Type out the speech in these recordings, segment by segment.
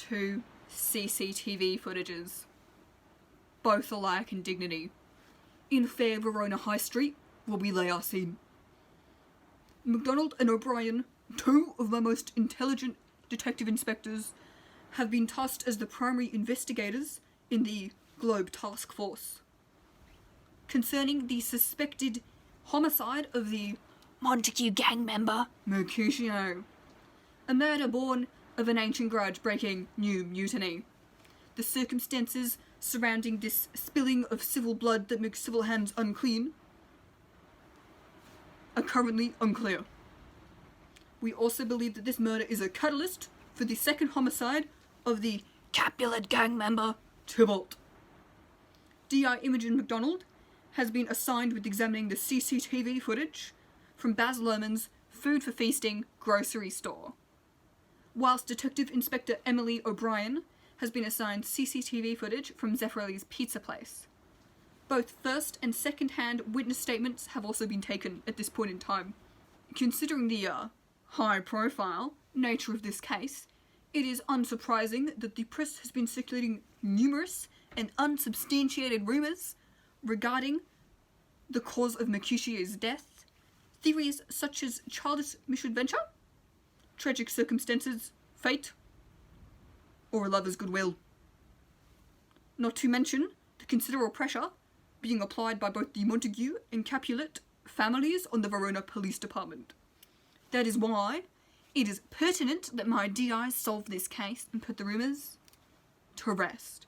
two CCTV footages, both alike in dignity. In fair Verona High Street, where we lay our scene. MacDonald and O'Brien, two of my most intelligent detective inspectors, have been tasked as the primary investigators in the Globe Task Force concerning the suspected homicide of the Montague gang member Mercutio, a murder born of an ancient grudge breaking new mutiny. The circumstances surrounding this spilling of civil blood that makes civil hands unclean are currently unclear. We also believe that this murder is a catalyst for the second homicide of the Capulet gang member Tybalt. DI Imogen MacDonald has been assigned with examining the CCTV footage from Baz Luhrmann's Food for Feasting grocery store, whilst Detective Inspector Emily O'Brien has been assigned CCTV footage from Zeffirelli's pizza place. Both first and second-hand witness statements have also been taken at this point in time. Considering the high-profile nature of this case, it is unsurprising that the press has been circulating numerous and unsubstantiated rumours regarding the cause of Mercutio's death. Theories such as childish misadventure, tragic circumstances, fate, or a lover's goodwill. Not to mention the considerable pressure being applied by both the Montague and Capulet families on the Verona Police Department. That is why it is pertinent that my DIs solve this case and put the rumours to rest.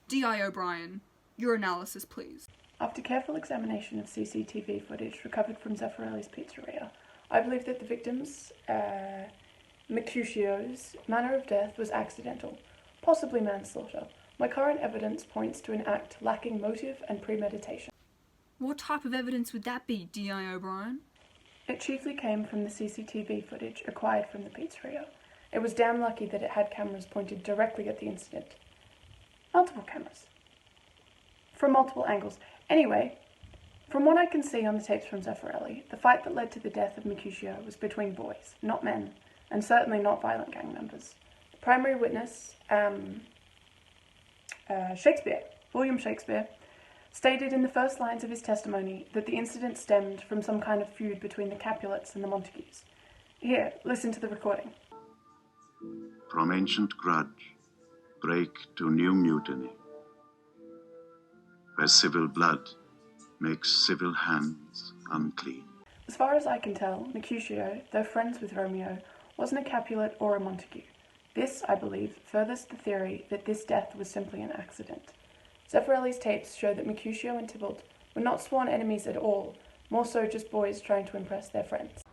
DI O'Brien, your analysis please. After careful examination of CCTV footage recovered from Zeffirelli's pizzeria, I believe that the victim's, Mercutio's, manner of death was accidental, possibly manslaughter. My current evidence points to an act lacking motive and premeditation. What type of evidence would that be, DI O'Brien? It chiefly came from the CCTV footage acquired from the pizzeria. It was damn lucky that it had cameras pointed directly at the incident. Multiple cameras. From multiple angles. Anyway, from what I can see on the tapes from Zeffirelli, the fight that led to the death of Mercutio was between boys, not men, and certainly not violent gang members. The primary witness, William Shakespeare, stated in the first lines of his testimony that the incident stemmed from some kind of feud between the Capulets and the Montagues. Here, listen to the recording. From ancient grudge, break to new mutiny, where civil blood makes civil hands unclean. As far as I can tell, Mercutio, though friends with Romeo, wasn't a Capulet or a Montague. This, I believe, furthers the theory that this death was simply an accident. Zeffirelli's tapes show that Mercutio and Tybalt were not sworn enemies at all, more so just boys trying to impress their friends.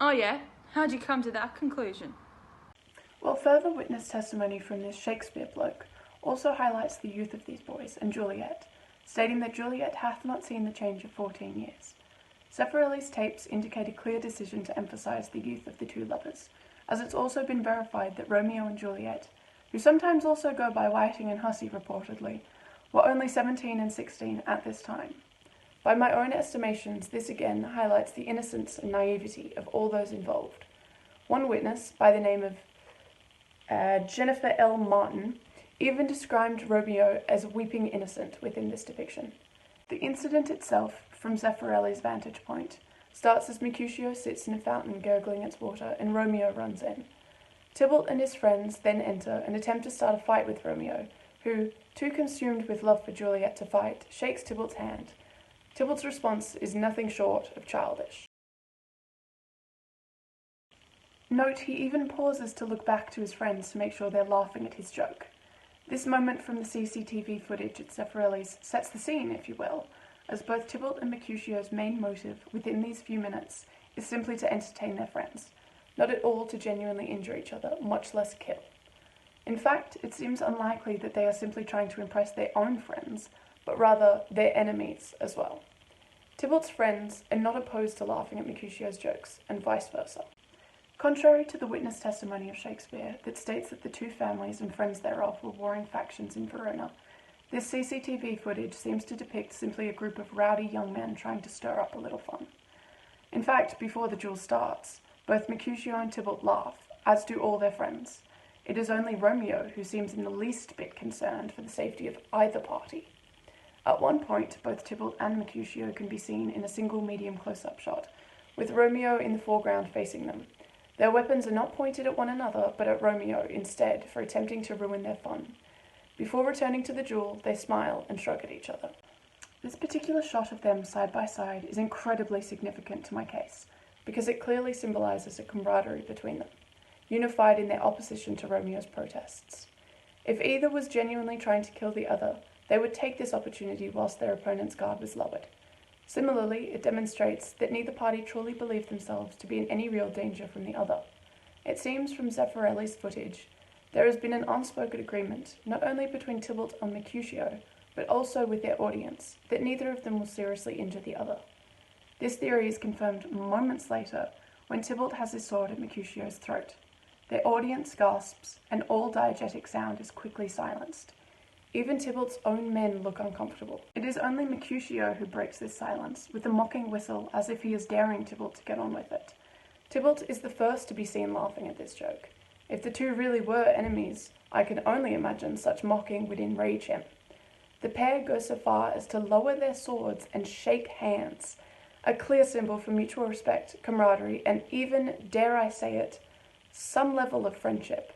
Oh yeah? How'd you come to that conclusion? Well, further witness testimony from this Shakespeare bloke also highlights the youth of these boys and Juliet, stating that Juliet hath not seen the change of 14 years. Zeffirelli's tapes indicate a clear decision to emphasise the youth of the two lovers, as it's also been verified that Romeo and Juliet, who sometimes also go by Whiting and Hussey reportedly, were only 17 and 16 at this time. By my own estimations, this again highlights the innocence and naivety of all those involved. One witness, by the name of Jennifer L. Martin, even described Romeo as weeping innocent within this depiction. The incident itself, from Zeffirelli's vantage point, starts as Mercutio sits in a fountain gurgling its water and Romeo runs in. Tybalt and his friends then enter and attempt to start a fight with Romeo, who, too consumed with love for Juliet to fight, shakes Tybalt's hand. Tybalt's response is nothing short of childish. Note, he even pauses to look back to his friends to make sure they're laughing at his joke. This moment from the CCTV footage at Zeffirelli's sets the scene, if you will, as both Tybalt and Mercutio's main motive within these few minutes is simply to entertain their friends, not at all to genuinely injure each other, much less kill. In fact, it seems unlikely that they are simply trying to impress their own friends, but rather their enemies as well. Tybalt's friends are not opposed to laughing at Mercutio's jokes, and vice versa. Contrary to the witness testimony of Shakespeare that states that the two families and friends thereof were warring factions in Verona, this CCTV footage seems to depict simply a group of rowdy young men trying to stir up a little fun. In fact, before the duel starts, both Mercutio and Tybalt laugh, as do all their friends. It is only Romeo who seems in the least bit concerned for the safety of either party. At one point, both Tybalt and Mercutio can be seen in a single medium close-up shot, with Romeo in the foreground facing them. Their weapons are not pointed at one another, but at Romeo instead, for attempting to ruin their fun. Before returning to the duel, they smile and shrug at each other. This particular shot of them side by side is incredibly significant to my case, because it clearly symbolises a camaraderie between them, unified in their opposition to Romeo's protests. If either was genuinely trying to kill the other, they would take this opportunity whilst their opponent's guard was lowered. Similarly, it demonstrates that neither party truly believed themselves to be in any real danger from the other. It seems from Zeffirelli's footage, there has been an unspoken agreement, not only between Tybalt and Mercutio, but also with their audience, that neither of them will seriously injure the other. This theory is confirmed moments later when Tybalt has his sword at Mercutio's throat. Their audience gasps, and all diegetic sound is quickly silenced. Even Tybalt's own men look uncomfortable. It is only Mercutio who breaks this silence, with a mocking whistle as if he is daring Tybalt to get on with it. Tybalt is the first to be seen laughing at this joke. If the two really were enemies, I can only imagine such mocking would enrage him. The pair go so far as to lower their swords and shake hands, a clear symbol for mutual respect, camaraderie, and even, dare I say it, some level of friendship.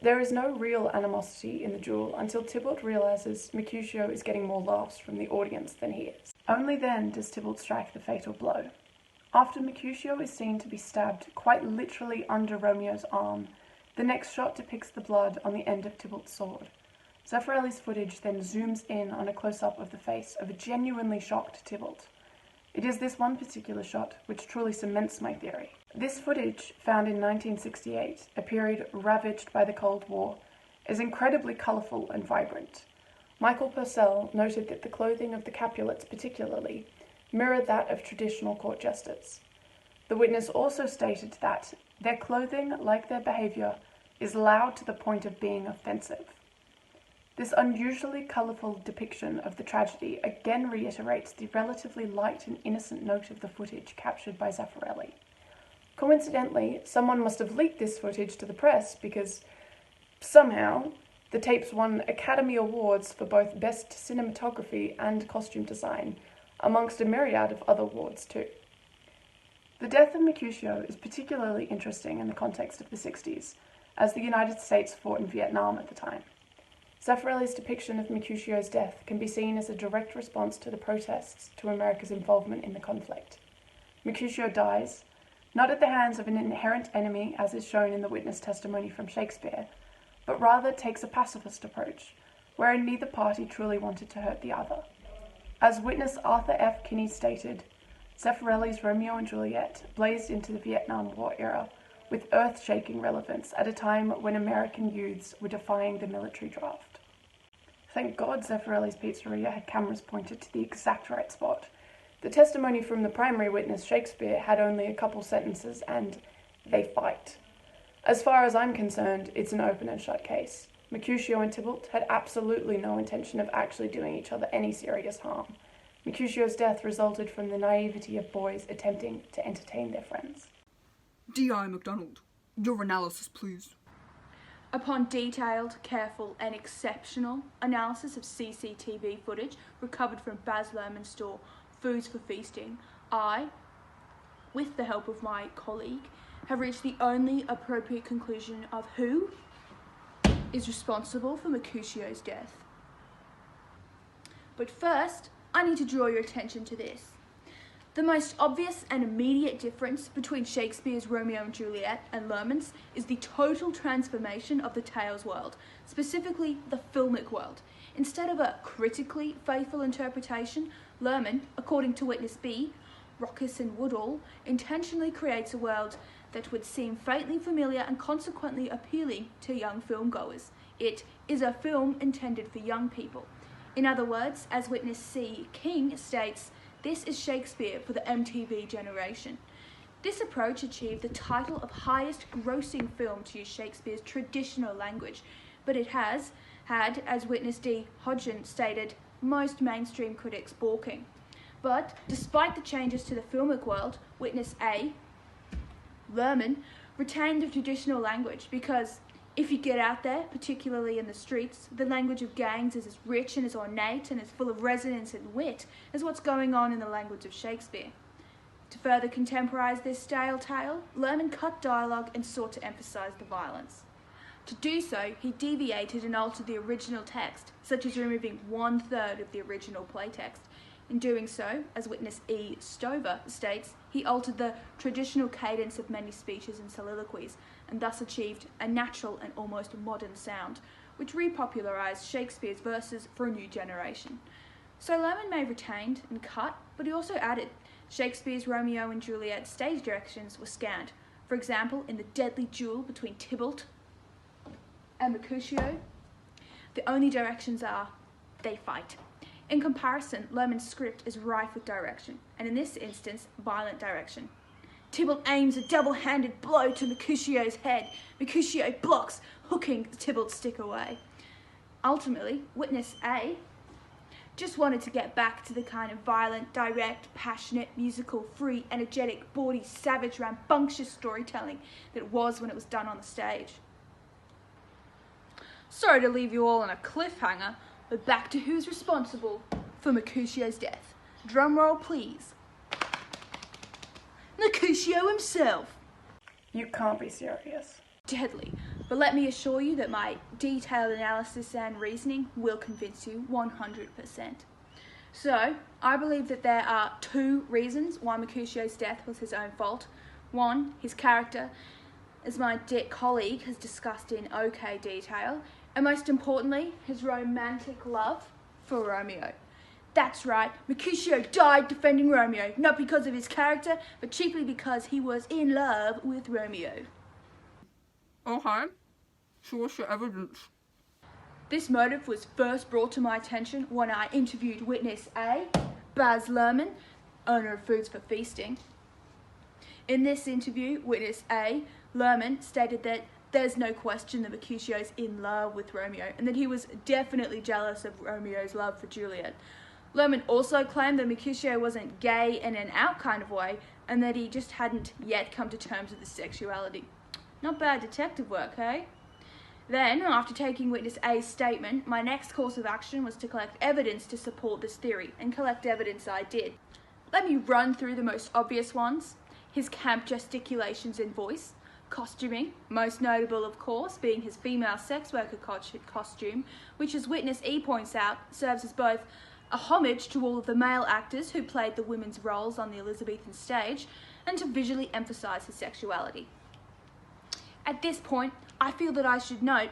There is no real animosity in the duel until Tybalt realises Mercutio is getting more laughs from the audience than he is. Only then does Tybalt strike the fatal blow. After Mercutio is seen to be stabbed quite literally under Romeo's arm, the next shot depicts the blood on the end of Tybalt's sword. Zeffirelli's footage then zooms in on a close-up of the face of a genuinely shocked Tybalt. It is this one particular shot which truly cements my theory. This footage, found in 1968, a period ravaged by the Cold War, is incredibly colourful and vibrant. Michael Purcell noted that the clothing of the Capulets particularly mirrored that of traditional court jesters. The witness also stated that their clothing, like their behaviour, is loud to the point of being offensive. This unusually colourful depiction of the tragedy again reiterates the relatively light and innocent note of the footage captured by Zeffirelli. Coincidentally, someone must have leaked this footage to the press because, somehow, the tapes won Academy Awards for both Best Cinematography and Costume Design, amongst a myriad of other awards too. The death of Mercutio is particularly interesting in the context of the 60s, as the United States fought in Vietnam at the time. Zeffirelli's depiction of Mercutio's death can be seen as a direct response to the protests to America's involvement in the conflict. Mercutio dies, not at the hands of an inherent enemy as is shown in the witness testimony from Shakespeare, but rather takes a pacifist approach, wherein neither party truly wanted to hurt the other. As witness Arthur F. Kinney stated, Zeffirelli's Romeo and Juliet blazed into the Vietnam War era with earth-shaking relevance at a time when American youths were defying the military draft. Thank God Zeffirelli's pizzeria had cameras pointed to the exact right spot. The testimony from the primary witness, Shakespeare, had only a couple sentences and they fight. As far as I'm concerned, it's an open and shut case. Mercutio and Tybalt had absolutely no intention of actually doing each other any serious harm. Mercutio's death resulted from the naivety of boys attempting to entertain their friends. D.I. MacDonald, your analysis, please. Upon detailed, careful and exceptional analysis of CCTV footage recovered from Baz Luhrmann's store Foods for Feasting, I, with the help of my colleague, have reached the only appropriate conclusion of who is responsible for Mercutio's death. But first, I need to draw your attention to this. The most obvious and immediate difference between Shakespeare's Romeo and Juliet and Lurhman's is the total transformation of the tale's world, specifically the filmic world. Instead of a critically faithful interpretation, Lurhman, according to witness B, Rockus and Woodall, intentionally creates a world that would seem faintly familiar and consequently appealing to young filmgoers. It is a film intended for young people. In other words, as witness C. King states, this is Shakespeare for the MTV generation. This approach achieved the title of highest grossing film to use Shakespeare's traditional language, but it has had, as witness D. Hodgson stated, most mainstream critics balking. But despite the changes to the filmic world, witness A. Lurhman retained the traditional language because If you get out there, particularly in the streets, the language of gangs is as rich and as ornate and as full of resonance and wit as what's going on in the language of Shakespeare. To further contemporise this stale tale, Lurhman cut dialogue and sought to emphasise the violence. To do so, he deviated and altered the original text, such as removing 1/3 of the original playtext. In doing so, as witness E. Stover states, he altered the traditional cadence of many speeches and soliloquies, and thus achieved a natural and almost modern sound, which repopularised Shakespeare's verses for a new generation. So Lurhman may have retained and cut, but he also added. Shakespeare's Romeo and Juliet stage directions were scanned. For example, in the deadly duel between Tybalt and Mercutio, the only directions are, they fight. In comparison, Lurhman's script is rife with direction, and in this instance, violent direction. Tybalt aims a double-handed blow to Mercutio's head. Mercutio blocks, hooking Tybalt's stick away. Ultimately, witness A just wanted to get back to the kind of violent, direct, passionate, musical, free, energetic, bawdy, savage, rambunctious storytelling that it was when it was done on the stage. Sorry to leave you all on a cliffhanger, but back to who's responsible for Mercutio's death. Drum roll, please. Mercutio himself. You can't be serious. Deadly. But let me assure you that my detailed analysis and reasoning will convince you 100%. So, I believe that there are 2 reasons why Mercutio's death was his own fault. 1, his character, as my dear colleague has discussed in OK detail, and most importantly, his romantic love for Romeo. That's right, Mercutio died defending Romeo, not because of his character, but chiefly because he was in love with Romeo. Okay, so what's your evidence? This motive was first brought to my attention when I interviewed witness A, Baz Lurhman, owner of Foods for Feasting. In this interview, witness A, Lurhman, stated that there's no question that Mercutio's in love with Romeo and that he was definitely jealous of Romeo's love for Juliet. Lurhman also claimed that Mercutio wasn't gay in an out kind of way and that he just hadn't yet come to terms with his sexuality. Not bad detective work, eh? Then, after taking witness A's statement, my next course of action was to collect evidence to support this theory, and collect evidence I did. Let me run through the most obvious ones. His camp gesticulations and voice, costuming, most notable of course being his female sex worker costume, which as witness E points out, serves as both a homage to all of the male actors who played the women's roles on the Elizabethan stage, and to visually emphasise his sexuality. At this point, I feel that I should note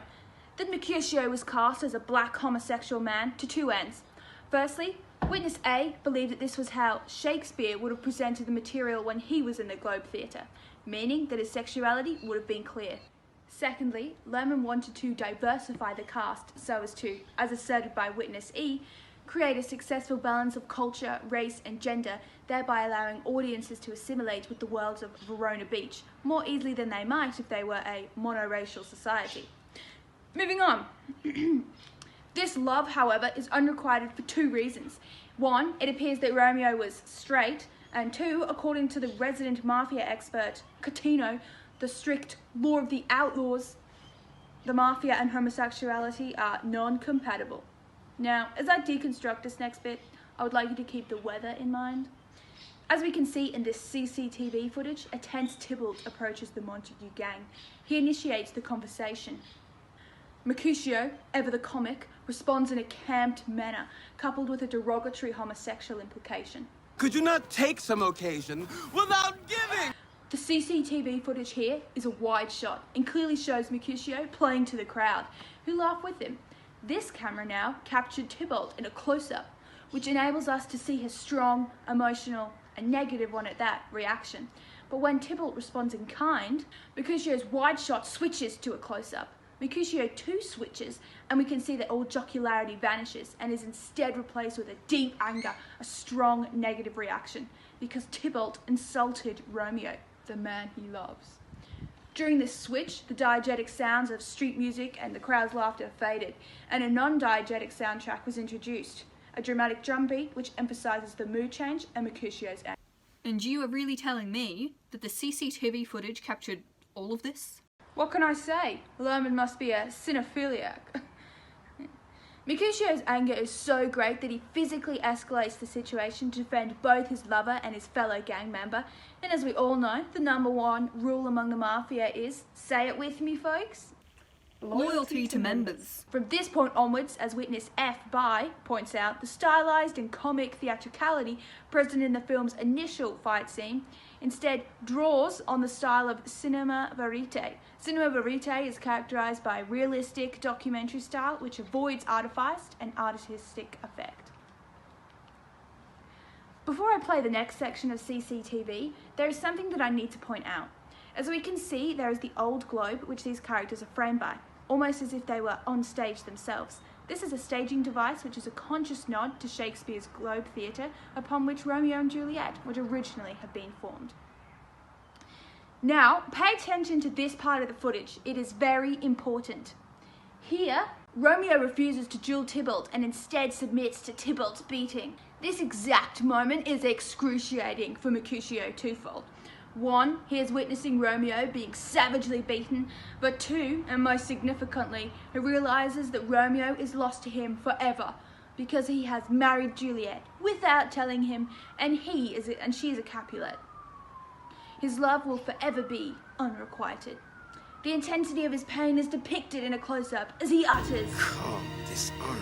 that Mercutio was cast as a black homosexual man to 2 ends. Firstly, witness A believed that this was how Shakespeare would have presented the material when he was in the Globe Theatre, meaning that his sexuality would have been clear. Secondly, Lurhman wanted to diversify the cast so as to, as asserted by witness E, create a successful balance of culture, race and gender, thereby allowing audiences to assimilate with the worlds of Verona Beach more easily than they might if they were a monoracial society. Moving on. This love, however, is unrequited for 2 reasons. 1, it appears that Romeo was straight, and 2, according to the resident mafia expert Catino, the strict law of the outlaws, the mafia and homosexuality are non-compatible. Now, as I deconstruct this next bit, I would like you to keep the weather in mind. As we can see in this CCTV footage, a tense Tybalt approaches the Montague gang. He initiates the conversation. Mercutio, ever the comic, responds in a camped manner, coupled with a derogatory homosexual implication. Could you not take some occasion without giving? The CCTV footage here is a wide shot and clearly shows Mercutio playing to the crowd, who laugh with him. This camera now captured Tybalt in a close-up, which enables us to see his strong, emotional, and negative one at that reaction. But when Tybalt responds in kind, Mercutio's wide shot switches to a close-up. Mercutio too switches, and we can see that all jocularity vanishes and is instead replaced with a deep anger, a strong negative reaction, because Tybalt insulted Romeo, the man he loves. During this switch, the diegetic sounds of street music and the crowd's laughter faded, and a non-diegetic soundtrack was introduced, a dramatic drum beat which emphasises the mood change and Mercutio's anger. And you are really telling me that the CCTV footage captured all of this? What can I say? Lurhman must be a cinephiliac. Mercutio's anger is so great that he physically escalates the situation to defend both his lover and his fellow gang member. And as we all know, the #1 rule among the mafia is, say it with me folks, Loyalty to members. From this point onwards, as witness F. By points out, the stylized and comic theatricality present in the film's initial fight scene instead draws on the style of cinema verite. Cinema verite is characterized by realistic documentary style which avoids artifice and artistic effect. Before I play the next section of CCTV, there is something that I need to point out. As we can see, there is the old globe which these characters are framed by, almost as if they were on stage themselves. This is a staging device which is a conscious nod to Shakespeare's Globe Theatre, upon which Romeo and Juliet would originally have been formed. Now, pay attention to this part of the footage. It is very important. Here, Romeo refuses to duel Tybalt and instead submits to Tybalt's beating. This exact moment is excruciating for Mercutio twofold. 1, he is witnessing Romeo being savagely beaten, but 2, and most significantly, he realises that Romeo is lost to him forever because he has married Juliet without telling him, and she is a Capulet. His love will forever be unrequited. The intensity of his pain is depicted in a close-up as he utters, Come, dishonorable,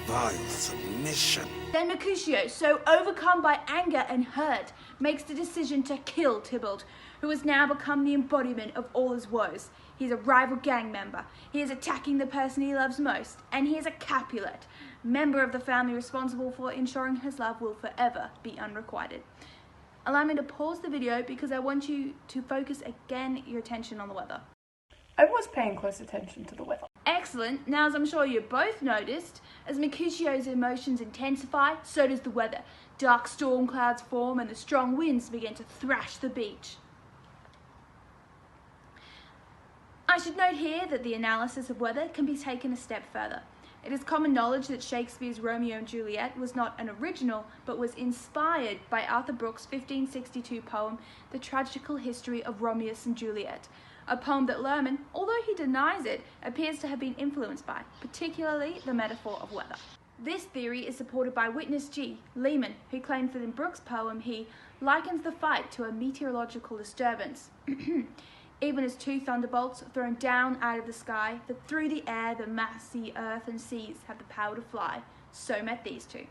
vile submission. Then Mercutio, so overcome by anger and hurt, makes the decision to kill Tybalt, who has now become the embodiment of all his woes. He is a rival gang member, he is attacking the person he loves most, and he is a Capulet, member of the family responsible for ensuring his love will forever be unrequited. Allow me to pause the video because I want you to focus again your attention on the weather. I was paying close attention to the weather. Excellent. Now, as I'm sure you both noticed, as Mercutio's emotions intensify, so does the weather. Dark storm clouds form and the strong winds begin to thrash the beach. I should note here that the analysis of weather can be taken a step further. It is common knowledge that Shakespeare's Romeo and Juliet was not an original, but was inspired by Arthur Brooks' 1562 poem, The Tragical History of Romeo and Juliet, a poem that Lurhman, although he denies it, appears to have been influenced by, particularly the metaphor of weather. This theory is supported by witness G. Lehman, who claims that in Brooks' poem he likens the fight to a meteorological disturbance. Even as 2 thunderbolts thrown down out of the sky, that through the air the massy earth and seas have the power to fly, so met these 2.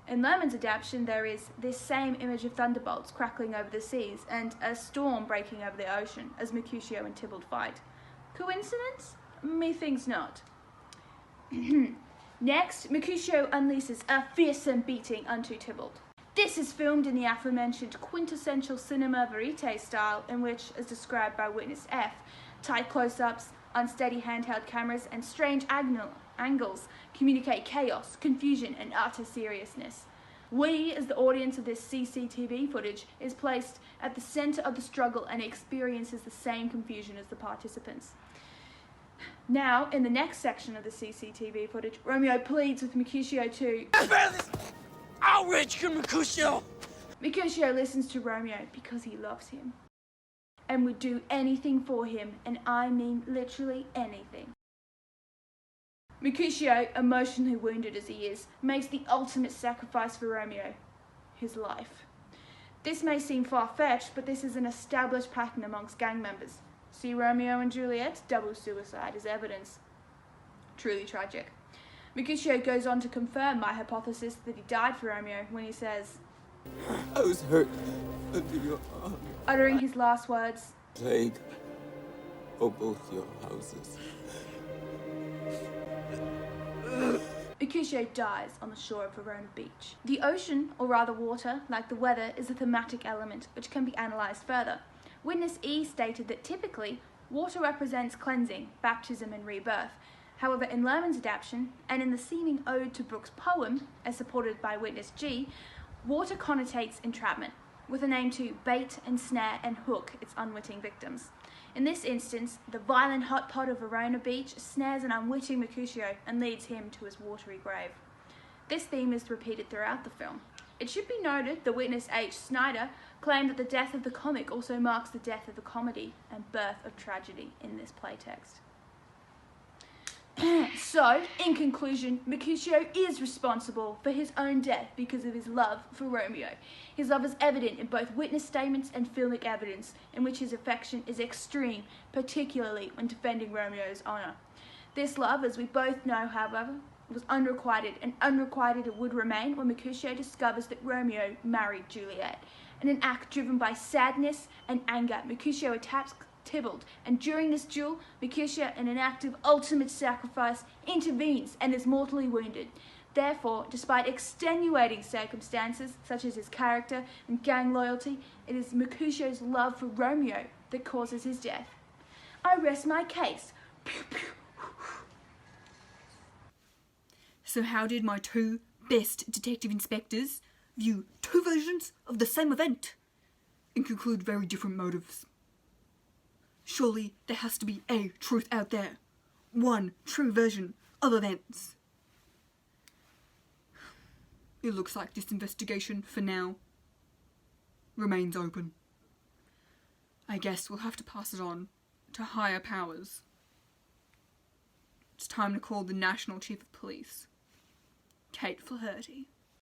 In Lurhman's adaptation, there is this same image of thunderbolts crackling over the seas and a storm breaking over the ocean as Mercutio and Tybalt fight. Coincidence? Methinks not. Next, Mercutio unleashes a fearsome beating unto Tybalt. This is filmed in the aforementioned quintessential cinema verite style in which, as described by witness F, tight close-ups, unsteady handheld cameras and strange angles communicate chaos, confusion and utter seriousness. We, as the audience of this CCTV footage, is placed at the centre of the struggle and experiences the same confusion as the participants. Now, in the next section of the CCTV footage, Romeo pleads with Mercutio to Outrage, Mercutio! Mercutio listens to Romeo because he loves him and would do anything for him, and I mean literally anything. Mercutio, emotionally wounded as he is, makes the ultimate sacrifice for Romeo, his life. This may seem far-fetched, but this is an established pattern amongst gang members. See Romeo and Juliet's double suicide as evidence. Truly tragic. Mercutio goes on to confirm my hypothesis that he died for Romeo when he says, I was hurt under your arm. uttering his last words, Plague for both your houses. Mercutio dies on the shore of Verona Beach. The ocean, or rather water, like the weather, is a thematic element which can be analysed further. Witness E stated that typically, water represents cleansing, baptism and rebirth. However, in Lurhman's adaptation, and in the seeming ode to Brooks' poem, as supported by witness G, water connotates entrapment, with an aim to bait and snare and hook its unwitting victims. In this instance, the violent hot pot of Verona Beach snares an unwitting Mercutio and leads him to his watery grave. This theme is repeated throughout the film. It should be noted the witness H. Snyder claimed that the death of the comic also marks the death of the comedy and birth of tragedy in this playtext. So, in conclusion, Mercutio is responsible for his own death because of his love for Romeo. His love is evident in both witness statements and filmic evidence, in which his affection is extreme, particularly when defending Romeo's honour. This love, as we both know, however, was unrequited, and unrequited it would remain when Mercutio discovers that Romeo married Juliet. In an act driven by sadness and anger, Mercutio attacks Tybalt, and during this duel, Mercutio, in an act of ultimate sacrifice, intervenes and is mortally wounded. Therefore, despite extenuating circumstances, such as his character and gang loyalty, it is Mercutio's love for Romeo that causes his death. I rest my case. So how did my two best detective inspectors view two versions of the same event and conclude very different motives? Surely there has to be a truth out there. One true version of events. It looks like this investigation, for now, remains open. I guess we'll have to pass it on to higher powers. It's time to call the National Chief of Police, Kate Flaherty.